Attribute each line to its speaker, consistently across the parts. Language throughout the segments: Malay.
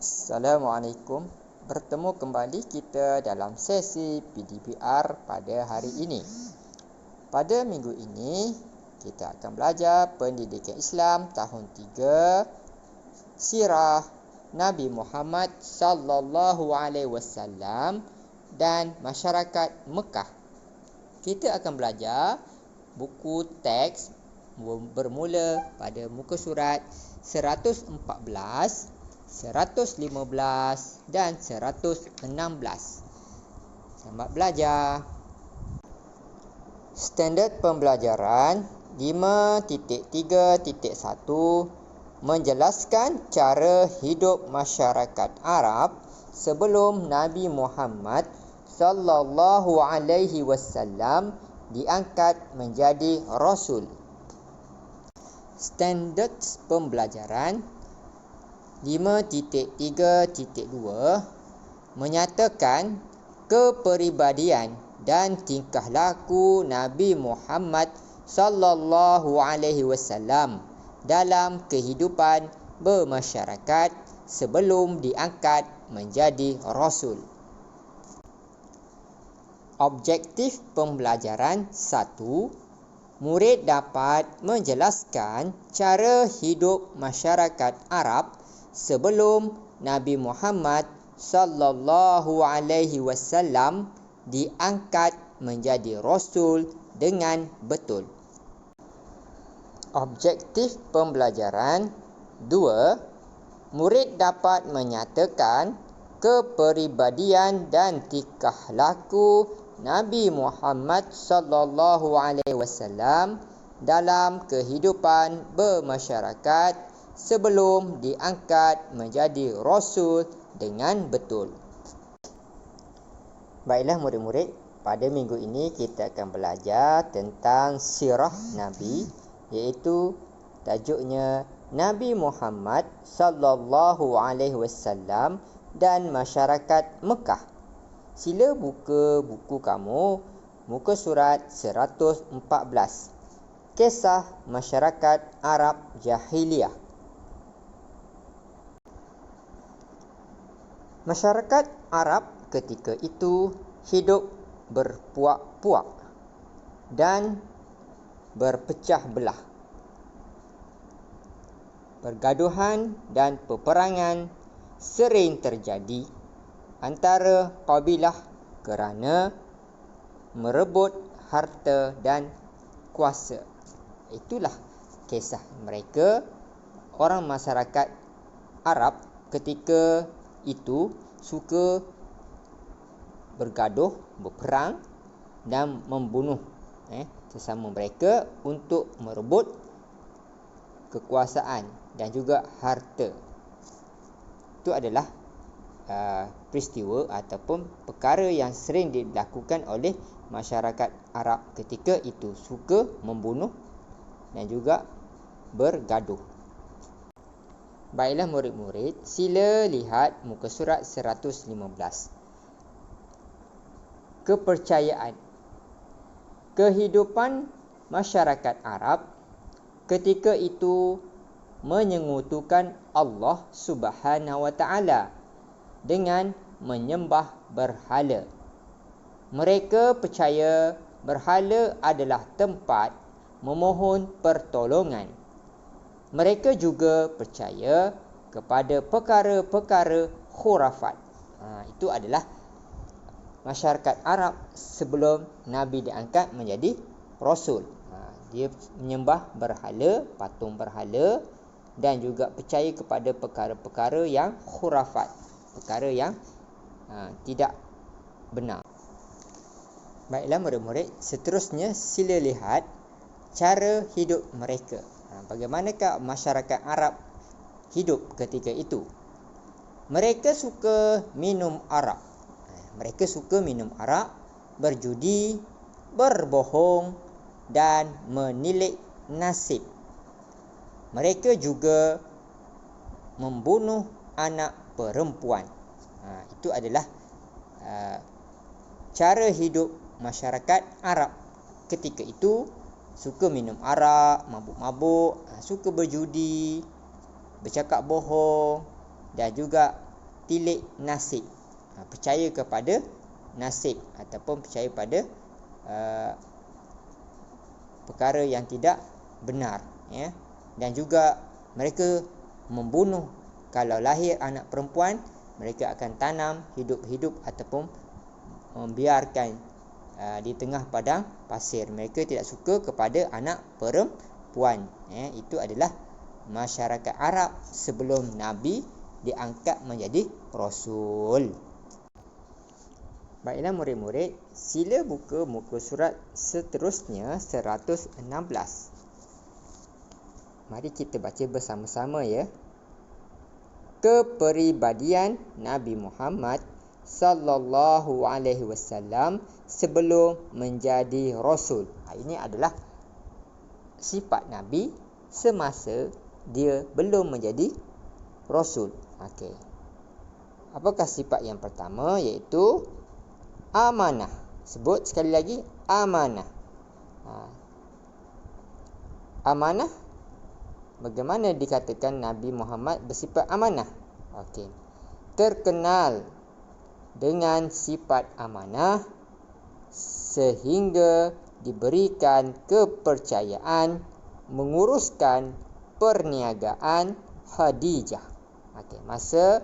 Speaker 1: Assalamualaikum. Bertemu kembali kita dalam sesi PDPR pada hari ini. Pada minggu ini, kita akan belajar pendidikan Islam tahun 3, sirah Nabi Muhammad sallallahu alaihi wasallam dan masyarakat Mekah. Kita akan belajar buku teks bermula pada muka surat 114, 115 dan 116. Selamat belajar. Standard pembelajaran 5.3.1 menjelaskan cara hidup masyarakat Arab sebelum Nabi Muhammad sallallahu alaihi wasallam diangkat menjadi rasul. Standard pembelajaran 5.3.2 menyatakan kepribadian dan tingkah laku Nabi Muhammad sallallahu alaihi wasallam dalam kehidupan bermasyarakat sebelum diangkat menjadi rasul. Objektif pembelajaran 1. Murid dapat menjelaskan cara hidup masyarakat Arab sebelum Nabi Muhammad sallallahu alaihi wasallam diangkat menjadi rasul dengan betul. Objektif pembelajaran 2. Murid dapat menyatakan kepribadian dan tingkah laku Nabi Muhammad sallallahu alaihi wasallam dalam kehidupan bermasyarakat sebelum diangkat menjadi rasul dengan betul. Baiklah murid-murid, pada minggu ini kita akan belajar tentang sirah Nabi, iaitu tajuknya Nabi Muhammad sallallahu alaihi wasallam dan masyarakat Mekah. Sila buka buku kamu, muka surat 114. Kisah masyarakat Arab Jahiliyah. Masyarakat Arab ketika itu hidup berpuak-puak dan berpecah belah. Pergaduhan dan peperangan sering terjadi antara kabilah kerana merebut harta dan kuasa. Itulah kisah mereka, orang masyarakat Arab ketika itu suka bergaduh, berperang dan membunuh sesama mereka untuk merebut kekuasaan dan juga harta. Itu adalah peristiwa ataupun perkara yang sering dilakukan oleh masyarakat Arab ketika itu, suka membunuh dan juga bergaduh. Baiklah murid-murid, sila lihat muka surat 115. Kepercayaan. Kehidupan masyarakat Arab ketika itu menyengutukan Allah Subhanahu wa taala dengan menyembah berhala. Mereka percaya berhala adalah tempat memohon pertolongan. Mereka juga percaya kepada perkara-perkara khurafat. Itu adalah masyarakat Arab sebelum Nabi diangkat menjadi rasul. Dia menyembah berhala, patung berhala, dan juga percaya kepada perkara-perkara yang khurafat, perkara yang tidak benar. Baiklah murid-murid, seterusnya sila lihat cara hidup mereka. Bagaimanakah masyarakat Arab hidup ketika itu? Mereka suka minum arak. Mereka suka minum arak, berjudi, berbohong dan menilik nasib. Mereka juga membunuh anak perempuan. Itu adalah cara hidup masyarakat Arab ketika itu. Suka minum arak, mabuk-mabuk, suka berjudi, bercakap bohong dan juga tilik nasib. Percaya kepada nasib ataupun percaya pada perkara yang tidak benar, ya. Dan juga mereka membunuh. Kalau lahir anak perempuan, mereka akan tanam hidup-hidup ataupun membiarkan di tengah padang pasir. Mereka tidak suka kepada anak perempuan, ya. Itu adalah masyarakat Arab sebelum Nabi diangkat menjadi Rasul. Baiklah murid-murid, sila buka muka surat seterusnya 116. Mari kita baca bersama-sama, ya. Kepribadian Nabi Muhammad sallallahu alaihi wasallam sebelum menjadi Rasul. Ini adalah sifat Nabi semasa dia belum menjadi Rasul. Okey. Apakah sifat yang pertama? Iaitu amanah. Sebut sekali lagi, amanah. Amanah. Bagaimana dikatakan Nabi Muhammad bersifat amanah? Okey. Terkenal dengan sifat amanah sehingga diberikan kepercayaan menguruskan perniagaan Khadijah. Okey, masa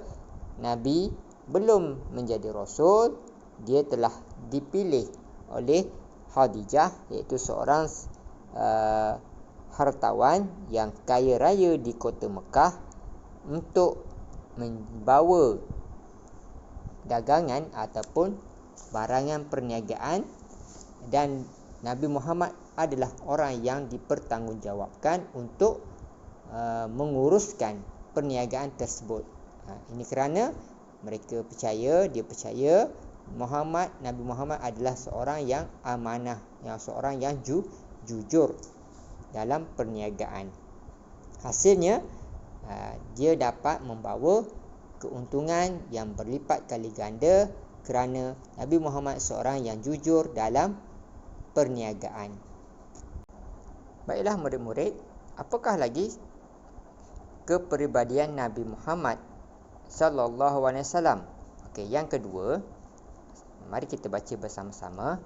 Speaker 1: Nabi belum menjadi Rasul, dia telah dipilih oleh Khadijah, iaitu seorang hartawan yang kaya raya di kota Mekah, untuk membawa dagangan ataupun barangan perniagaan. Dan Nabi Muhammad adalah orang yang dipertanggungjawabkan untuk menguruskan perniagaan tersebut. Ini kerana mereka percaya, dia percaya Nabi Muhammad adalah seorang yang amanah, seorang yang jujur dalam perniagaan. Hasilnya dia dapat membawa keuntungan yang berlipat kali ganda kerana Nabi Muhammad seorang yang jujur dalam perniagaan. Baiklah murid-murid, apakah lagi kepribadian Nabi Muhammad sallallahu alaihi wasallam? Okey, yang kedua, mari kita baca bersama-sama.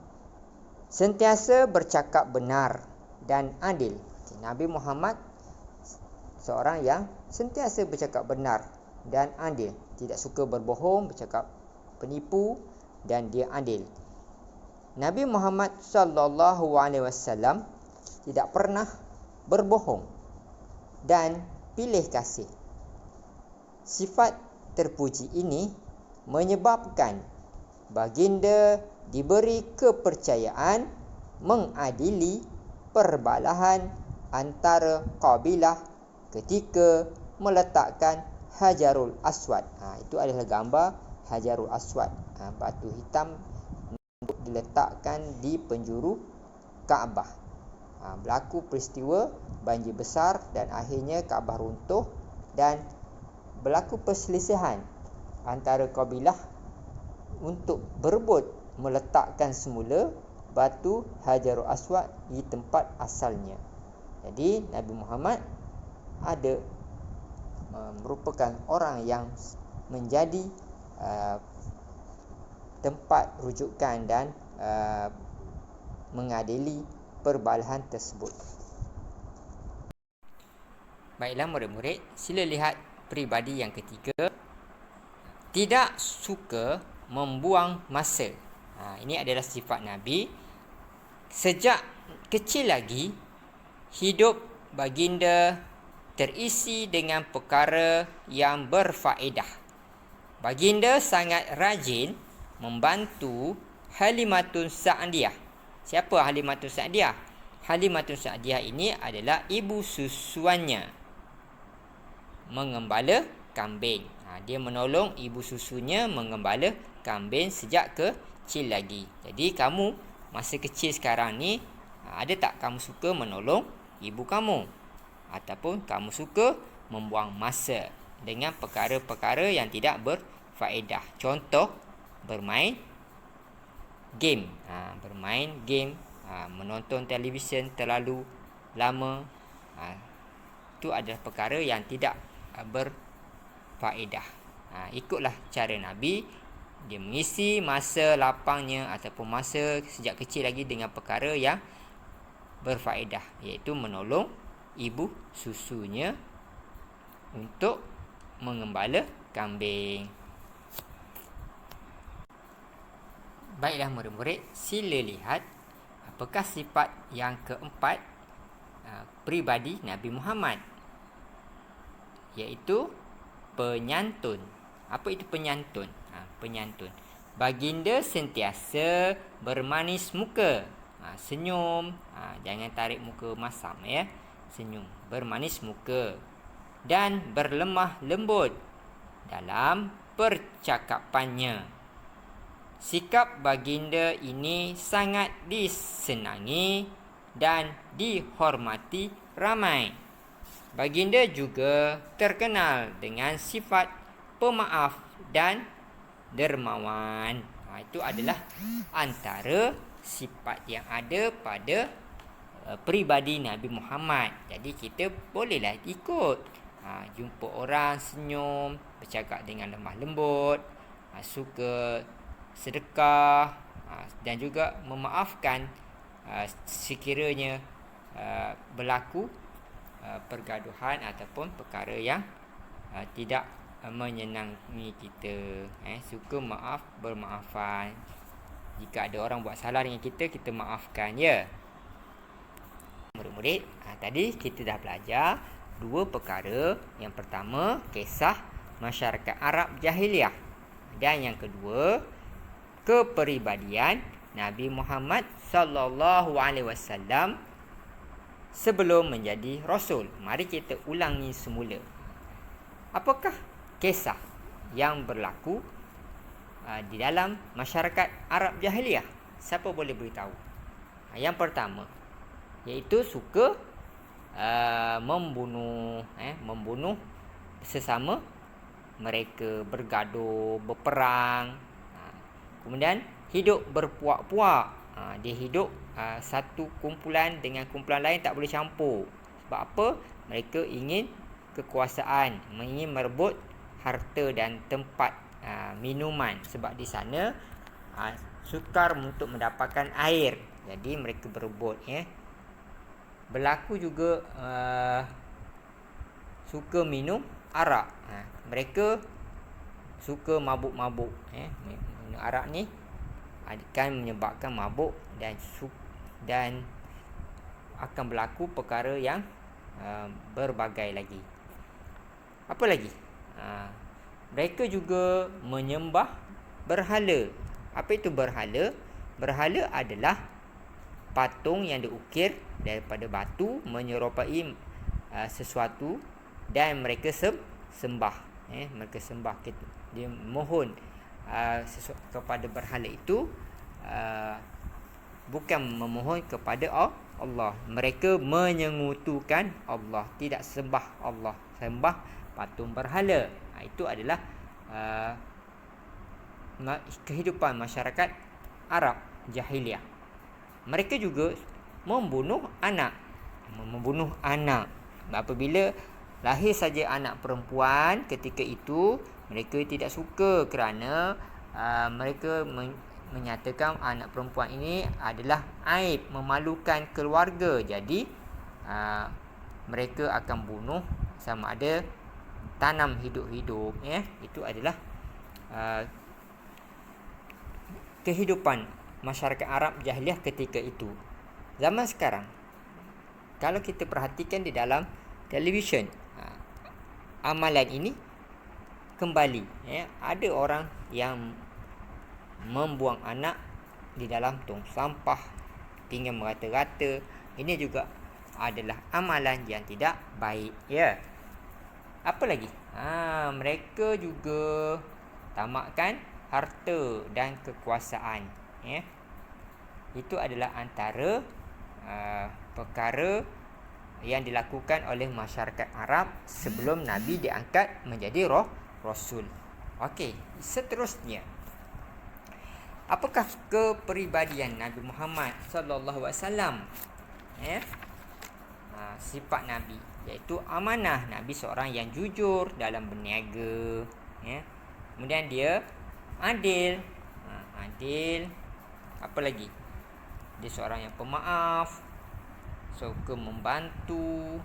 Speaker 1: Sentiasa bercakap benar dan adil. Okay, Nabi Muhammad seorang yang sentiasa bercakap benar dan adil, tidak suka berbohong, bercakap penipu, dan dia adil. Nabi Muhammad sallallahu alaihi wasallam tidak pernah berbohong dan pilih kasih. Sifat terpuji ini menyebabkan baginda diberi kepercayaan mengadili perbalahan antara kabilah ketika meletakkan Hajarul Aswad. Itu adalah gambar Hajarul Aswad, batu hitam diletakkan di penjuru Kaabah. Berlaku peristiwa banjir besar dan akhirnya Kaabah runtuh, dan berlaku perselisihan antara kabilah untuk berebut meletakkan semula batu Hajarul Aswad di tempat asalnya. Jadi Nabi Muhammad merupakan orang yang menjadi tempat rujukan dan mengadili perbalahan tersebut. Baiklah murid-murid, sila lihat peribadi yang ketiga. Tidak suka membuang masa. Ini adalah sifat Nabi. Sejak kecil lagi, hidup baginda terisi dengan perkara yang berfaedah. Baginda sangat rajin membantu Halimatun Sa'diyah. Siapa Halimatun Sa'diyah? Halimatun Sa'diyah ini adalah ibu susuannya mengembala kambing. Dia menolong ibu susunya mengembala kambing sejak kecil lagi. Jadi kamu masa kecil sekarang ni, ada tak kamu suka menolong ibu kamu? Ataupun kamu suka membuang masa dengan perkara-perkara yang tidak berfaedah? Contoh, bermain game, menonton televisyen terlalu lama. Itu adalah perkara yang tidak berfaedah. Ikutlah cara Nabi. Dia mengisi masa lapangnya ataupun masa sejak kecil lagi dengan perkara yang berfaedah, iaitu menolong ibu susunya untuk mengembala kambing. Baiklah murid-murid, sila lihat apakah sifat yang keempat peribadi Nabi Muhammad, iaitu penyantun. Apa itu penyantun? Penyantun. Baginda sentiasa bermanis muka, senyum, jangan tarik muka masam ya. Senyum, bermanis muka dan berlemah lembut dalam percakapannya. Sikap baginda ini sangat disenangi dan dihormati ramai. Baginda juga terkenal dengan sifat pemaaf dan dermawan. Itu adalah antara sifat yang ada pada peribadi Nabi Muhammad. Jadi kita bolehlah ikut. Jumpa orang senyum, bercakap dengan lemah lembut, suka sedekah, dan juga memaafkan sekiranya berlaku pergaduhan ataupun perkara yang tidak menyenangi kita. Suka bermaafan. Jika ada orang buat salah dengan kita, kita maafkan ya. Murid-murid, tadi kita dah belajar dua perkara. Yang pertama, kisah masyarakat Arab jahiliah, dan yang kedua, kepribadian Nabi Muhammad sallallahu alaihi wasallam sebelum menjadi rasul. Mari kita ulangi semula. Apakah kisah yang berlaku di dalam masyarakat Arab jahiliah? Siapa boleh beritahu? Yang pertama, iaitu suka membunuh sesama mereka, bergaduh, berperang. Kemudian hidup berpuak-puak. Dia hidup satu kumpulan dengan kumpulan lain, tak boleh campur. Sebab apa? Mereka ingin kekuasaan, ingin merebut harta dan tempat minuman. Sebab di sana sukar untuk mendapatkan air. Jadi mereka berebut ya. Berlaku juga suka minum arak. Mereka suka mabuk-mabuk ya. Minum arak ni akan menyebabkan mabuk dan akan berlaku perkara yang berbagai lagi. Apa lagi? Mereka juga menyembah berhala. Apa itu berhala? Berhala adalah patung yang diukir daripada batu menyerupai sesuatu dan mereka sembah. Mereka sembah. Dia mohon kepada berhala itu, bukan memohon kepada Allah. Mereka menyengutukan Allah, tidak sembah Allah, sembah patung berhala. Itu adalah kehidupan masyarakat Arab jahiliah. Mereka juga membunuh anak. Apabila lahir saja anak perempuan, ketika itu mereka tidak suka kerana mereka menyatakan anak perempuan ini adalah aib, memalukan keluarga. Jadi mereka akan bunuh, sama ada tanam hidup-hidup ya. Itu adalah kehidupan masyarakat Arab jahiliah ketika itu. Zaman sekarang, kalau kita perhatikan di dalam televisyen, amalan ini kembali ya. Ada orang yang membuang anak di dalam tong sampah, pinggan merata-rata. Ini juga adalah amalan yang tidak baik ya. Apa lagi? Mereka juga tamakkan harta dan kekuasaan ya. Itu adalah antara perkara yang dilakukan oleh masyarakat Arab sebelum Nabi diangkat menjadi Rasul. Okey, seterusnya, apakah kepribadian Nabi Muhammad sallallahu alaihi wasallam ya? Sifat Nabi iaitu amanah. Nabi seorang yang jujur dalam berniaga ya. Kemudian dia adil. Adil. Apa lagi? Dia seorang yang pemaaf, suka membantu,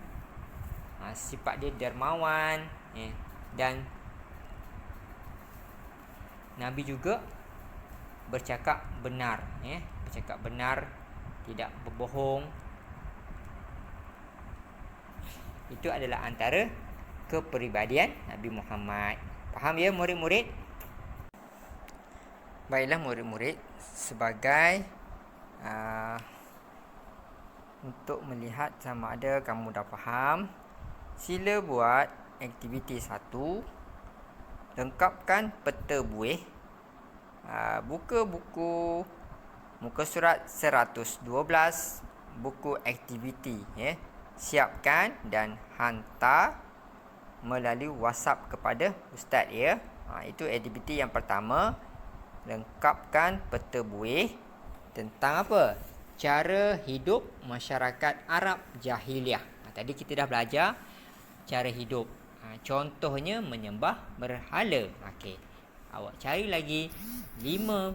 Speaker 1: sifat dia dermawan, dan Nabi juga bercakap benar, bercakap benar, tidak berbohong. Itu adalah antara kepribadian Nabi Muhammad. Faham ya murid-murid? Baiklah murid-murid, sebagai untuk melihat sama ada kamu dah faham, sila buat aktiviti 1. Lengkapkan peta buih. Buka buku muka surat 112, buku aktiviti, siapkan dan hantar melalui WhatsApp kepada ustaz, ya. Itu aktiviti yang pertama. Lengkapkan peta buih tentang apa? Cara hidup masyarakat Arab jahiliah. Tadi kita dah belajar cara hidup. Contohnya menyembah berhala. Okey. Awak cari lagi 5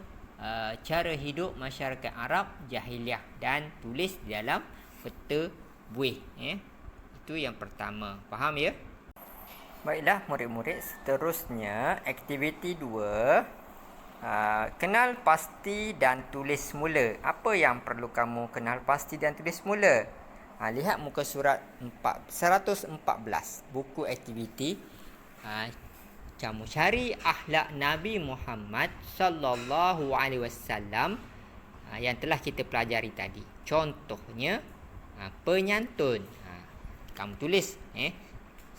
Speaker 1: cara hidup masyarakat Arab jahiliah dan tulis di dalam peta buih, Itu yang pertama. Faham ya? Baiklah murid-murid, seterusnya aktiviti 2. Kenal pasti dan tulis semula. Apa yang perlu kamu kenal pasti dan tulis semula? Lihat muka surat 114, buku aktiviti. Kamu cari akhlak Nabi Muhammad sallallahu alaihi wasallam yang telah kita pelajari tadi. Contohnya penyantun. Kamu tulis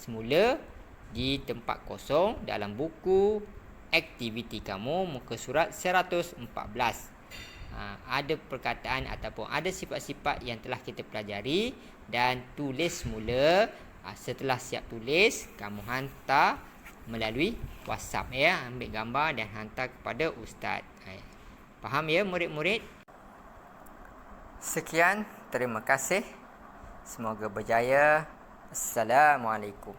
Speaker 1: semula di tempat kosong dalam buku aktiviti kamu muka surat 114. Ada perkataan ataupun ada sifat-sifat yang telah kita pelajari dan tulis semula. Setelah siap tulis, kamu hantar melalui WhatsApp, ambil gambar dan hantar kepada ustaz. Faham ya murid-murid? Sekian, terima kasih. Semoga berjaya. Assalamualaikum.